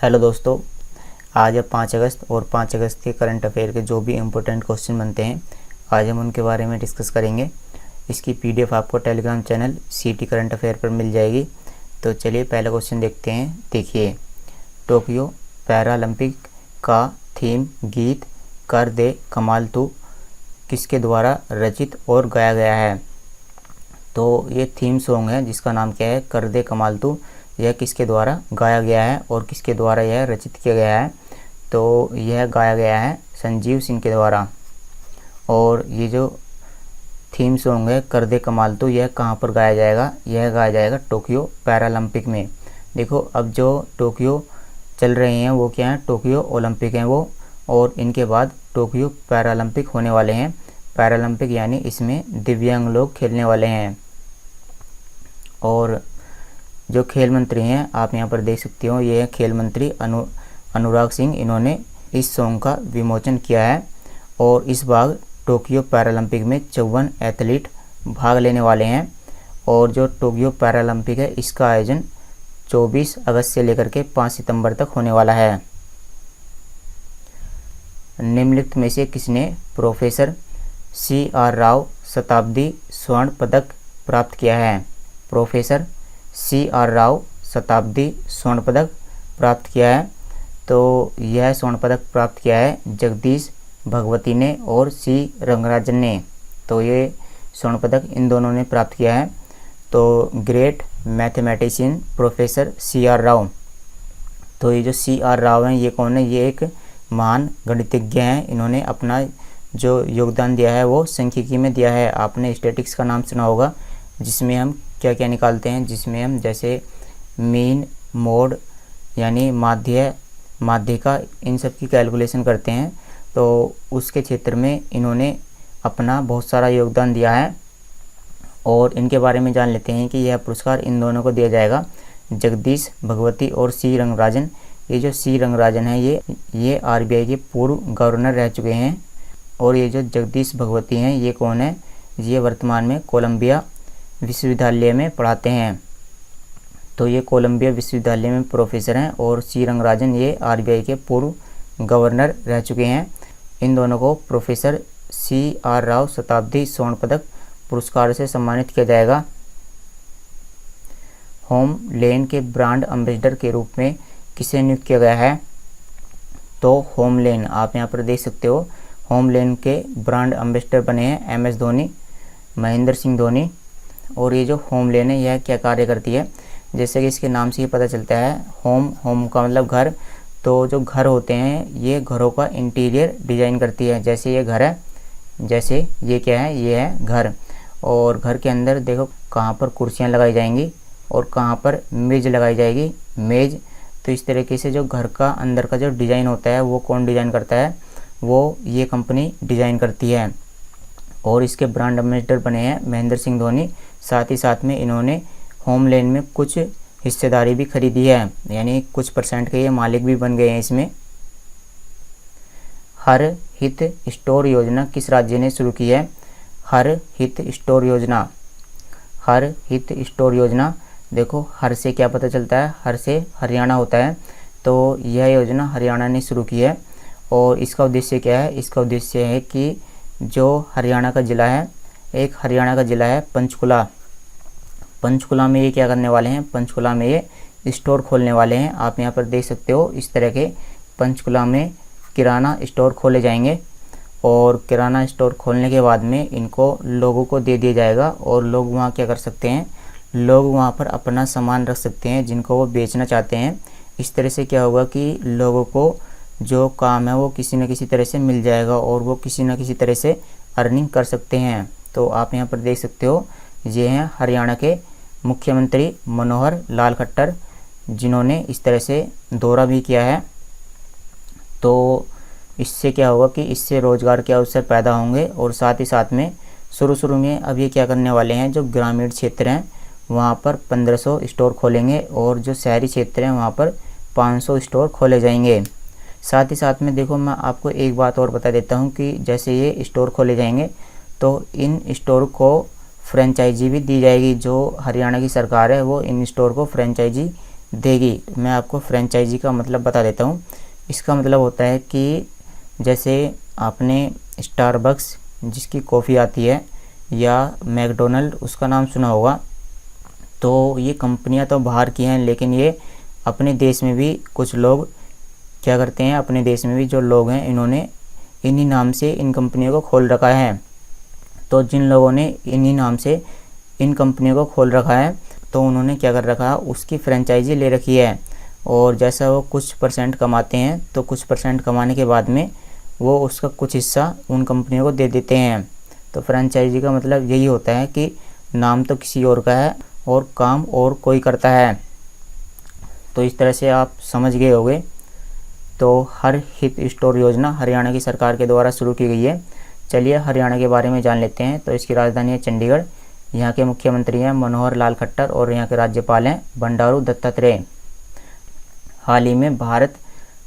Hello दोस्तों, आज है 5 अगस्त और 5 अगस्त के करंट अफेयर के जो भी इम्पोर्टेंट क्वेश्चन बनते हैं आज हम उनके बारे में डिस्कस करेंगे। इसकी पीडीएफ आपको टेलीग्राम चैनल सीटी करंट अफेयर पर मिल जाएगी। तो चलिए पहला क्वेश्चन देखते हैं। देखिए, टोक्यो पैरालंपिक का थीम गीत कर दे कमाल तू किसके द्वारा रचित और गाया गया है? तो ये थीम सॉन्ग है जिसका नाम क्या है, कर दे कमाल तू। यह किसके द्वारा गाया गया है और किसके द्वारा यह रचित किया गया है? तो यह गाया गया है संजीव सिंह के द्वारा। और ये जो थीम सॉन्ग है कर दे कमाल तू, यह कहाँ पर गाया जाएगा? यह गाया जाएगा टोक्यो पैरालंपिक में। देखो, अब जो टोक्यो चल रहे हैं वो क्या है, टोक्यो ओलंपिक हैं वो, और इनके बाद टोक्यो पैरालंपिक होने वाले हैं। पैरालंपिक यानी इसमें दिव्यांग लोग खेलने वाले हैं। और जो खेल मंत्री हैं आप यहाँ पर देख सकते हो, ये है खेल मंत्री अनुराग सिंह। इन्होंने इस सॉन्ग का विमोचन किया है। और इस बार टोक्यो पैरालंपिक में 54 एथलीट भाग लेने वाले हैं। और जो टोक्यो पैरालंपिक है इसका आयोजन 24 अगस्त से लेकर के 5 सितंबर तक होने वाला है। निम्नलिखित में से किसने प्रोफेसर CR राव शताब्दी स्वर्ण पदक प्राप्त किया है? प्रोफेसर CR राव शताब्दी स्वर्ण पदक प्राप्त किया है। तो यह स्वर्ण पदक प्राप्त किया है जगदीश भगवती ने और C रंगराजन ने। तो ये स्वर्ण पदक इन दोनों ने प्राप्त किया है। तो great mathematician professor CR Rao. तो ये जो CR राव हैं ये कौन है? ये एक महान गणितज्ञ हैं। इन्होंने अपना जो योगदान दिया है वो सांख्यिकी में दिया है। आपने स्टैटिक्स का नाम सुना होगा, जिसमें हम क्या क्या निकालते हैं, जिसमें हम जैसे मीन, मोड यानी माध्यिका, इन सब की कैलकुलेशन करते हैं। तो उसके क्षेत्र में इन्होंने अपना बहुत सारा योगदान दिया है। और इनके बारे में जान लेते हैं कि यह पुरस्कार इन दोनों को दिया जाएगा, जगदीश भगवती और C रंगराजन। ये जो C रंगराजन है ये RBI के पूर्व गवर्नर रह चुके हैं। और ये जो जगदीश भगवती हैं ये कौन है? ये वर्तमान में कोलंबिया विश्वविद्यालय में पढ़ाते हैं। तो ये कोलंबिया विश्वविद्यालय में प्रोफेसर हैं। और C रंगराजन ये RBI के पूर्व गवर्नर रह चुके हैं। इन दोनों को प्रोफेसर CR राव शताब्दी स्वर्ण पदक पुरस्कार से सम्मानित किया जाएगा। होम लेन के ब्रांड एम्बेसडर के रूप में किसे नियुक्त किया गया है? तो होम लेन, आप यहाँ पर देख सकते हो, होम लेन के ब्रांड एम्बेसडर बने हैं MS धोनी, महेंद्र सिंह धोनी। और ये जो होम लेन है यह क्या कार्य करती है? जैसे कि इसके नाम से ही पता चलता है, होम का मतलब घर। तो जो घर होते हैं ये घरों का इंटीरियर डिजाइन करती है। जैसे ये घर है, जैसे ये क्या है, ये है घर। और घर के अंदर देखो कहाँ पर कुर्सियाँ लगाई जाएंगी और कहाँ पर मेज लगाई जाएगी, मेज। तो इस तरीके से जो घर का अंदर का जो डिज़ाइन होता है वो कौन डिज़ाइन करता है? वो ये कंपनी डिज़ाइन करती है। और इसके ब्रांड एम्बेसडर बने हैं महेंद्र सिंह धोनी। साथ ही साथ में इन्होंने होम लेन में कुछ हिस्सेदारी भी खरीदी है, यानी कुछ % के ये मालिक भी बन गए हैं इसमें। हर हित स्टोर योजना किस राज्य ने शुरू की है? हर हित स्टोर योजना, हर हित स्टोर योजना। देखो हर से क्या पता चलता है? हर से हरियाणा होता है। तो यह योजना हरियाणा ने शुरू की है। और इसका उद्देश्य क्या है? इसका उद्देश्य है कि जो हरियाणा का ज़िला है, एक हरियाणा का ज़िला है पंचकुला। पंचकुला में ये क्या करने वाले हैं? पंचकुला में ये स्टोर खोलने वाले हैं। आप यहाँ पर देख सकते हो, इस तरह के पंचकुला में किराना स्टोर खोले जाएंगे। और किराना स्टोर खोलने के बाद में इनको लोगों को दे दिया जाएगा। और लोग वहाँ क्या कर सकते हैं? लोग वहाँ पर अपना सामान रख सकते हैं जिनको वो बेचना चाहते हैं। इस तरह से क्या होगा कि लोगों को जो काम है वो किसी न किसी तरह से मिल जाएगा और वो किसी न किसी तरह से अर्निंग कर सकते हैं। तो आप यहाँ पर देख सकते हो, ये हैं हरियाणा के मुख्यमंत्री मनोहर लाल खट्टर, जिन्होंने इस तरह से दौरा भी किया है। तो इससे क्या होगा कि इससे रोज़गार के अवसर पैदा होंगे। और साथ ही साथ में शुरू में अब ये क्या करने वाले हैं, जो ग्रामीण क्षेत्र हैं वहाँ पर 1500 स्टोर खोलेंगे और जो शहरी क्षेत्र हैं वहाँ पर 500 स्टोर खोले जाएंगे। साथ ही साथ में देखो, मैं आपको एक बात और बता देता हूँ कि जैसे ये स्टोर खोले जाएंगे तो इन स्टोर को फ्रेंचाइजी भी दी जाएगी। जो हरियाणा की सरकार है वो इन स्टोर को फ्रेंचाइजी देगी। मैं आपको फ्रेंचाइजी का मतलब बता देता हूँ। इसका मतलब होता है कि जैसे आपने स्टारबक्स जिसकी कॉफ़ी आती है, या मैकडोनल्ड उसका नाम सुना होगा, तो ये कंपनियां तो बाहर की हैं, लेकिन ये अपने देश में भी कुछ लोग क्या करते हैं, अपने देश में भी जो लोग हैं इन्होंने इन्हीं नाम से इन कंपनियों को खोल रखा है। तो जिन लोगों ने इन्हीं नाम से इन कंपनियों को खोल रखा है, तो उन्होंने क्या कर रखा है, उसकी फ्रेंचाइजी ले रखी है। और जैसा वो कुछ परसेंट कमाते हैं, तो कुछ परसेंट कमाने के बाद में वो उसका कुछ हिस्सा उन कंपनियों को दे देते हैं। तो फ्रेंचाइजी का मतलब यही होता है कि नाम तो किसी और का है और काम और कोई करता है। तो इस तरह से आप समझ गए होंगे। तो हर हित स्टोर योजना हरियाणा की सरकार के द्वारा शुरू की गई है। चलिए हरियाणा के बारे में जान लेते हैं। तो इसकी राजधानी है चंडीगढ़। यहाँ के मुख्यमंत्री हैं मनोहर लाल खट्टर और यहाँ के राज्यपाल हैं बंडारू दत्तात्रेय। हाल ही में भारत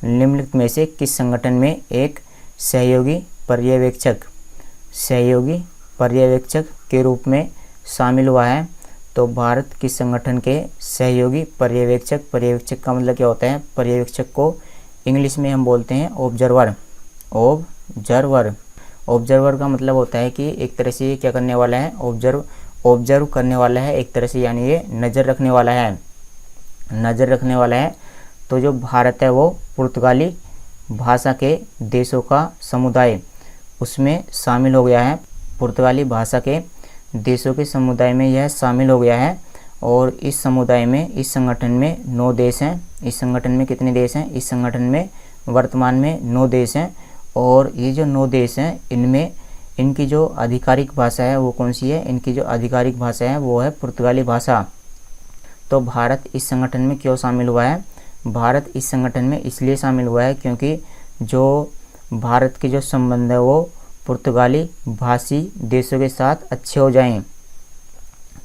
निम्नलिखित में से किस संगठन में एक सहयोगी पर्यवेक्षक के रूप में शामिल हुआ है? तो भारत किस संगठन के सहयोगी पर्यवेक्षक का मतलब क्या होता है? पर्यवेक्षक को इंग्लिश में हम बोलते हैं ऑब्जर्वर। ऑब्जर्वर का मतलब होता है कि एक तरह से ये क्या करने वाला है, ऑब्जर्व करने वाला है एक तरह से, यानी ये नज़र रखने वाला है। तो जो भारत है वो पुर्तगाली भाषा के देशों का समुदाय उसमें शामिल हो गया है। पुर्तगाली भाषा के देशों के समुदाय में यह शामिल हो गया है। और इस समुदाय में, इस संगठन में 9 देश हैं। इस संगठन में कितने देश हैं? इस संगठन में वर्तमान में 9 देश हैं। और ये जो 9 देश हैं, इनमें इनकी जो आधिकारिक भाषा है वो कौन सी है? इनकी जो आधिकारिक भाषा है वो है पुर्तगाली भाषा। तो भारत इस संगठन में क्यों शामिल हुआ है? भारत इस संगठन में इसलिए शामिल हुआ है क्योंकि जो भारत के जो संबंध है वो पुर्तगाली भाषी देशों के साथ अच्छे हो जाएं।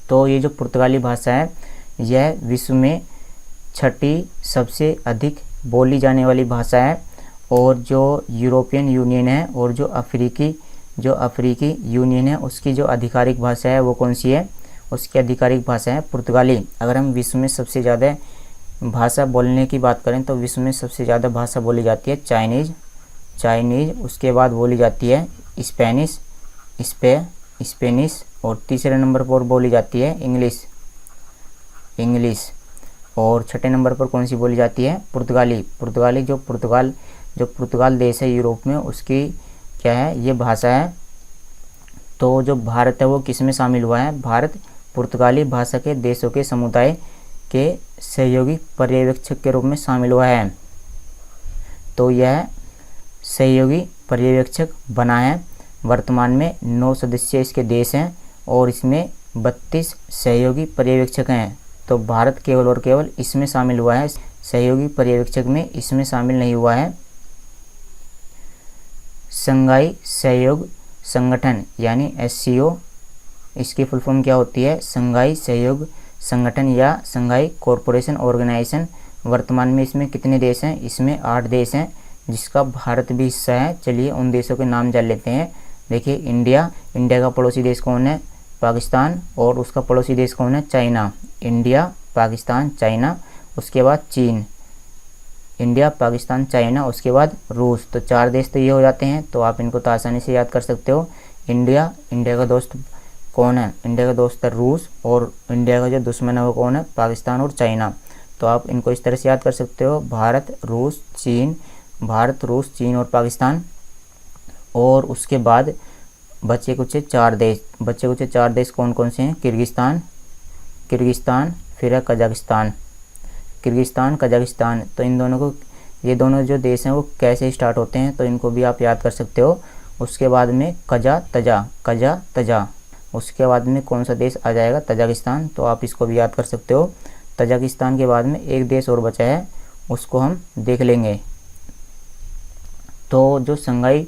तो ये जो पुर्तगाली भाषा है यह विश्व में 6ठी सबसे अधिक बोली जाने वाली भाषा है। और जो यूरोपियन यूनियन है और जो अफ्रीकी यूनियन है उसकी जो आधिकारिक भाषा है वो कौन सी है? उसकी आधिकारिक भाषा है पुर्तगाली। अगर हम विश्व में सबसे ज़्यादा भाषा बोलने की बात करें तो विश्व में सबसे ज़्यादा भाषा बोली जाती है चाइनीज़, उसके बाद बोली जाती है स्पेनिश और तीसरे नंबर पर बोली जाती है इंग्लिश और छठे नंबर पर कौन सी बोली जाती है? पुर्तगाली जो पुर्तगाल देश है यूरोप में, उसकी क्या है ये भाषा है। तो जो भारत है वो किस में शामिल हुआ है? भारत पुर्तगाली भाषा के देशों के समुदाय के सहयोगी पर्यवेक्षक के रूप में शामिल हुआ है। तो यह सहयोगी पर्यवेक्षक बना है। वर्तमान में 9 सदस्य इसके देश हैं और इसमें 32 सहयोगी पर्यवेक्षक हैं। तो भारत केवल और केवल इसमें शामिल हुआ है, सहयोगी पर्यवेक्षक में इसमें शामिल नहीं हुआ है। शंघाई सहयोग संगठन यानी SCO, इसकी फुल फॉर्म क्या होती है? शंघाई सहयोग संगठन या शंघाई कोऑपरेशन ऑर्गेनाइजेशन। वर्तमान में इसमें कितने देश हैं? इसमें 8 देश हैं जिसका भारत भी हिस्सा है। चलिए उन देशों के नाम जान लेते हैं। देखिए इंडिया का पड़ोसी देश कौन है? पाकिस्तान। और उसका पड़ोसी देश कौन है? चाइना। India, Pakistan, China. उसके बाद चीन। इंडिया, पाकिस्तान, चाइना, उसके बाद रूस। तो 4 देश तो ये हो जाते हैं। तो आप इनको तो आसानी से याद कर सकते हो। इंडिया का दोस्त कौन है? इंडिया का दोस्त है रूस। और इंडिया का जो दुश्मन है वो कौन है? पाकिस्तान और चाइना। तो आप इनको इस तरह से याद कर सकते हो, भारत, रूस, चीन और पाकिस्तान। और उसके बाद बचे कुछ 4 देश कौन कौन से हैं? किर्गिस्तान, फिर है कजाकिस्तान। तो इन दोनों को, ये दोनों जो देश हैं वो कैसे स्टार्ट होते हैं? तो इनको भी आप याद कर सकते हो। उसके बाद में कजा तजा। उसके बाद में कौन सा देश आ जाएगा? तजाकिस्तान। तो आप इसको भी याद कर सकते हो। तजाकिस्तान के बाद में एक देश और बचा है, उसको हम देख लेंगे। तो जो शंघाई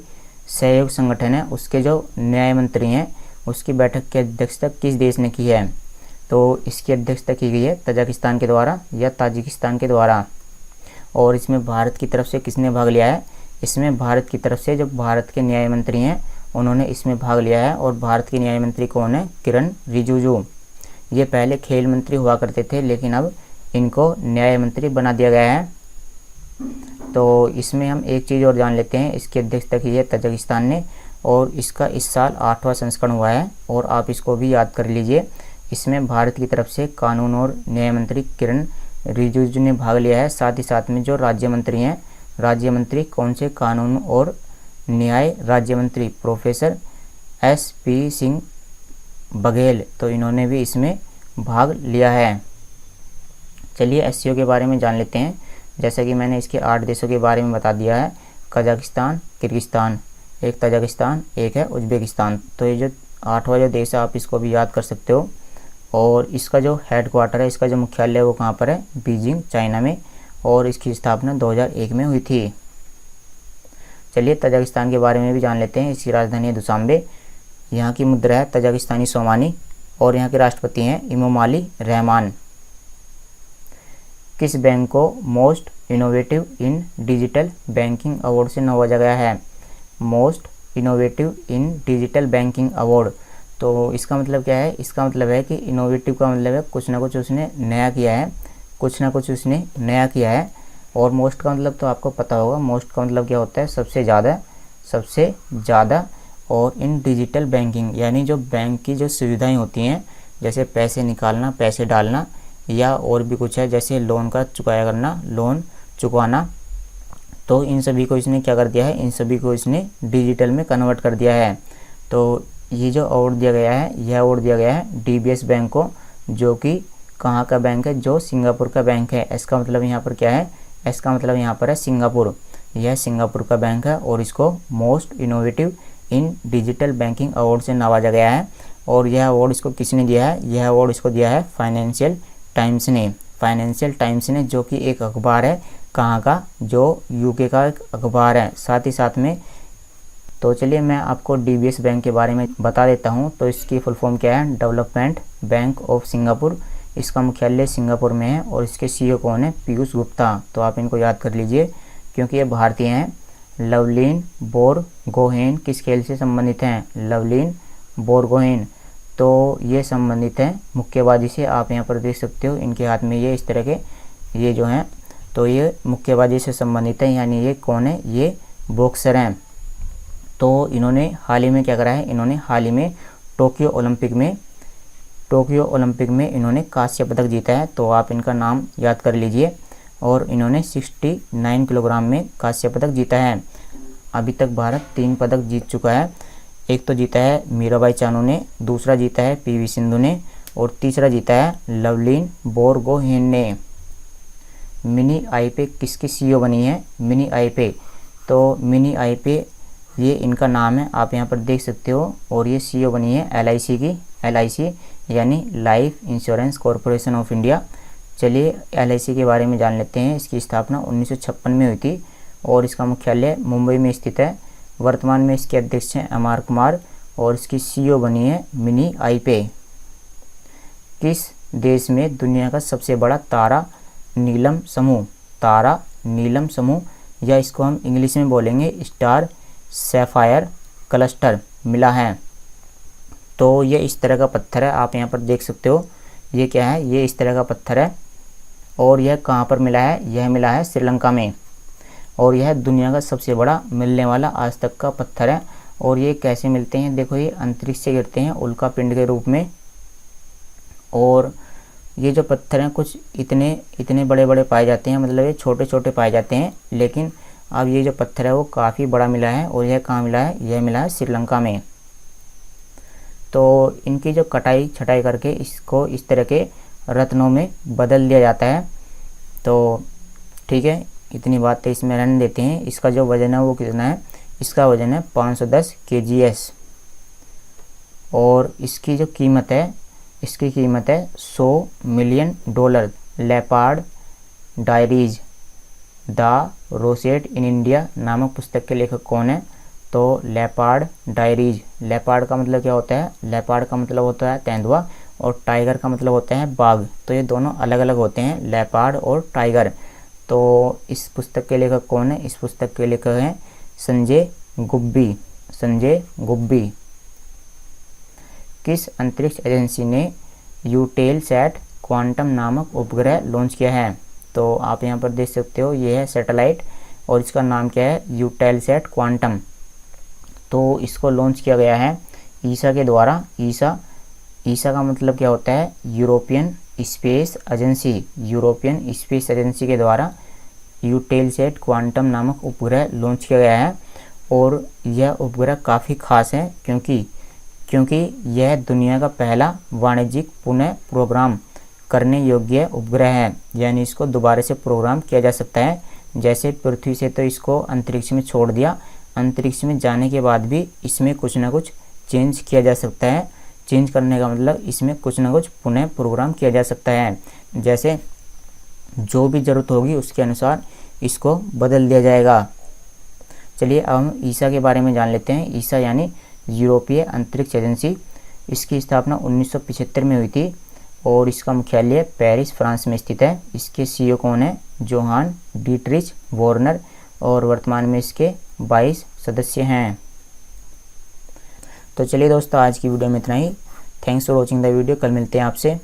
सहयोग संगठन है उसके जो न्याय मंत्री हैं उसकी बैठक की अध्यक्षता किस देश ने की है? तो इसकी अध्यक्षता की गई है तजाकिस्तान के द्वारा या ताजिकिस्तान के द्वारा। और इसमें भारत की तरफ से किसने भाग लिया है? इसमें भारत की तरफ से जो भारत के न्याय मंत्री हैं उन्होंने इसमें भाग लिया है। और भारत के न्याय मंत्री कौन है? किरण रिजिजू। ये पहले खेल मंत्री हुआ करते थे, लेकिन अब इनको न्याय मंत्री बना दिया गया है। तो इसमें हम एक चीज़ और जान लेते हैं, इसकी अध्यक्षता की है तजाकिस्तान ने और इसका इस साल 8वां संस्करण हुआ है और आप इसको भी याद कर लीजिए। इसमें भारत की तरफ से कानून और न्याय मंत्री किरण रिजिजू ने भाग लिया है। साथ ही साथ में जो राज्य मंत्री हैं, राज्य मंत्री कौन से, कानून और न्याय राज्य मंत्री प्रोफेसर SP सिंह बघेल, तो इन्होंने भी इसमें भाग लिया है। चलिए SCO के बारे में जान लेते हैं। जैसा कि मैंने इसके 8 देशों के बारे में बता दिया है, कजाकिस्तान, किर्गिस्तान, एक तजाकिस्तान, एक है उज्बेकिस्तान। तो ये जो 8वां जो देश है आप इसको भी याद कर सकते हो। और इसका जो हेडक्वार्टर है, इसका जो मुख्यालय है वो कहाँ पर है, बीजिंग चाइना में, और इसकी स्थापना 2001 में हुई थी। चलिए तजाकिस्तान के बारे में भी जान लेते हैं। इसकी राजधानी है दुशांबे, यहाँ की मुद्रा है तजाकिस्तानी सोमानी और यहाँ के राष्ट्रपति हैं इमामोली रहमान। किस बैंक को मोस्ट इनोवेटिव इन डिजिटल बैंकिंग अवार्ड से नवाजा गया है, मोस्ट इनोवेटिव इन डिजिटल बैंकिंग अवार्ड। तो इसका मतलब क्या है, इसका मतलब है कि इनोवेटिव का मतलब है कुछ ना कुछ उसने नया किया है, कुछ ना कुछ उसने नया किया है। और मोस्ट का मतलब तो आपको पता होगा, मोस्ट का मतलब क्या होता है, सबसे ज़्यादा, सबसे ज़्यादा। और इन डिजिटल बैंकिंग यानी जो बैंक की जो सुविधाएं होती हैं, जैसे पैसे निकालना, पैसे डालना या और भी कुछ है, जैसे लोन का चुकाया करना, लोन चुकाना, तो इन सभी को इसने क्या कर दिया है, इन सभी को इसने डिजिटल में कन्वर्ट कर दिया है। तो ये जो अवार्ड दिया गया है, यह अवार्ड दिया गया है DBS बैंक को, जो कि कहाँ का बैंक है, जो सिंगापुर का बैंक है। इसका मतलब यहाँ पर क्या है, इसका मतलब यहाँ पर है सिंगापुर, यह सिंगापुर का बैंक है और इसको मोस्ट इनोवेटिव इन डिजिटल बैंकिंग अवार्ड से नवाजा गया है। और यह अवार्ड इसको किसने दिया है, यह अवार्ड इसको दिया है फाइनेंशियल टाइम्स ने, फाइनेंशियल टाइम्स ने, जो कि एक अखबार है, कहाँ का, जो UK का एक अखबार है। साथ ही साथ में तो चलिए मैं आपको DBS बैंक के बारे में बता देता हूँ। तो इसकी फुल फॉर्म क्या है, डेवलपमेंट बैंक ऑफ सिंगापुर। इसका मुख्यालय सिंगापुर में है और इसके CEO कौन है, पीयूष गुप्ता। तो आप इनको याद कर लीजिए क्योंकि ये भारतीय हैं। लवलीन बोरगोहेन किस खेल से संबंधित हैं, लवलीन बोरगोहेन, तो ये संबंधित हैं मुक्केबाजी से। आप यहाँ पर देख सकते हो इनके हाथ में ये इस तरह के ये जो हैं, तो ये मुक्केबाजी से संबंधित है, यानी ये कौन है, ये बॉक्सर हैं। तो इन्होंने हाल ही में क्या करा है, इन्होंने हाल ही में टोक्यो ओलंपिक में इन्होंने कांस्य पदक जीता है। तो आप इनका नाम याद कर लीजिए। और इन्होंने 69 किलोग्राम में कांस्य पदक जीता है। अभी तक भारत 3 पदक जीत चुका है। एक तो जीता है मीराबाई चानू ने, दूसरा जीता है PV सिंधु ने और तीसरा जीता है लवलीन बोरगोहेन ने। मिनी आईपे किसकी CEO बनी है, मिनी आईपे, तो मिनी आईपे ये इनका नाम है, आप यहाँ पर देख सकते हो। और ये CEO बनी है LIC की, LIC यानी life insurance corporation of India. चलिए LIC के बारे में जान लेते हैं। इसकी स्थापना 1956 में हुई थी और इसका मुख्यालय मुंबई में स्थित है। वर्तमान में इसके अध्यक्ष हैं MR कुमार और इसकी CEO बनी है मिनी आईपे। किस देश में दुनिया का सबसे बड़ा तारा नीलम समूह, या इसको हम इंग्लिश में बोलेंगे स्टार सैफायर क्लस्टर मिला है। तो ये इस तरह का पत्थर है, आप यहाँ पर देख सकते हो। ये क्या है, ये इस तरह का पत्थर है और यह कहाँ पर मिला है, यह मिला है श्रीलंका में। और यह दुनिया का सबसे बड़ा मिलने वाला आज तक का पत्थर है। और ये कैसे मिलते हैं, देखो ये अंतरिक्ष से गिरते हैं उल्का पिंड के रूप में। और ये जो पत्थर हैं कुछ इतने बड़े बड़े पाए जाते हैं, मतलब ये छोटे छोटे पाए जाते हैं, लेकिन अब ये जो पत्थर है वो काफ़ी बड़ा मिला है। और यह कहाँ मिला है, यह मिला है श्रीलंका में। तो इनकी जो कटाई छटाई करके इसको इस तरह के रत्नों में बदल दिया जाता है। तो ठीक है, इतनी बातें इसमें रहने देते हैं। इसका जो वज़न है वो कितना है, इसका वज़न है 510 kgs। और इसकी जो कीमत है, इसकी कीमत है $100 million. Leopard diaries the rosette in India नामक पुस्तक के लेखक कौन है, तो लेपार्ड डायरीज। लेपार्ड का मतलब क्या होता है, लेपार्ड का मतलब होता है तेंदुआ और टाइगर का मतलब होता है बाघ। तो ये दोनों अलग अलग होते हैं, लेपार्ड और टाइगर। तो इस पुस्तक के लेखक कौन है, इस पुस्तक के लेखक हैं संजय गुब्बी। किस अंतरिक्ष एजेंसी ने यूटेलसैट क्वांटम नामक उपग्रह लॉन्च किया है। तो आप यहाँ पर देख सकते हो, ये है सैटेलाइट और इसका नाम क्या है, यूटेलसैट क्वांटम। तो इसको लॉन्च किया गया है ईसा के द्वारा। ईसा का मतलब क्या होता है, European space agency. European space agency के द्वारा यूटेलसैट क्वांटम नामक उपग्रह लॉन्च किया गया है। और यह उपग्रह काफ़ी खास है क्योंकि यह दुनिया का पहला वाणिज्यिक पुनः प्रोग्राम करने योग्य उपग्रह है। यानी इसको दोबारा से प्रोग्राम किया जा सकता है। जैसे पृथ्वी से तो इसको अंतरिक्ष में छोड़ दिया, अंतरिक्ष में जाने के बाद भी इसमें कुछ ना कुछ चेंज किया जा सकता है। चेंज करने का मतलब इसमें कुछ ना कुछ पुनः प्रोग्राम किया जा सकता है। जैसे जो भी ज़रूरत होगी उसके अनुसार इसको बदल दिया जाएगा। चलिए अब हम ईसा के बारे में जान लेते हैं। ईसा यानी यूरोपीय अंतरिक्ष एजेंसी। इसकी स्थापना 1975 में हुई थी और इसका मुख्यालय पेरिस, फ्रांस में स्थित है। इसके सीईओ कौन है, जोहान डीटरिच वॉर्नर, और वर्तमान में इसके 22 सदस्य हैं। तो चलिए दोस्तों, आज की वीडियो में इतना ही। Thanks for watching the video. कल मिलते हैं आपसे।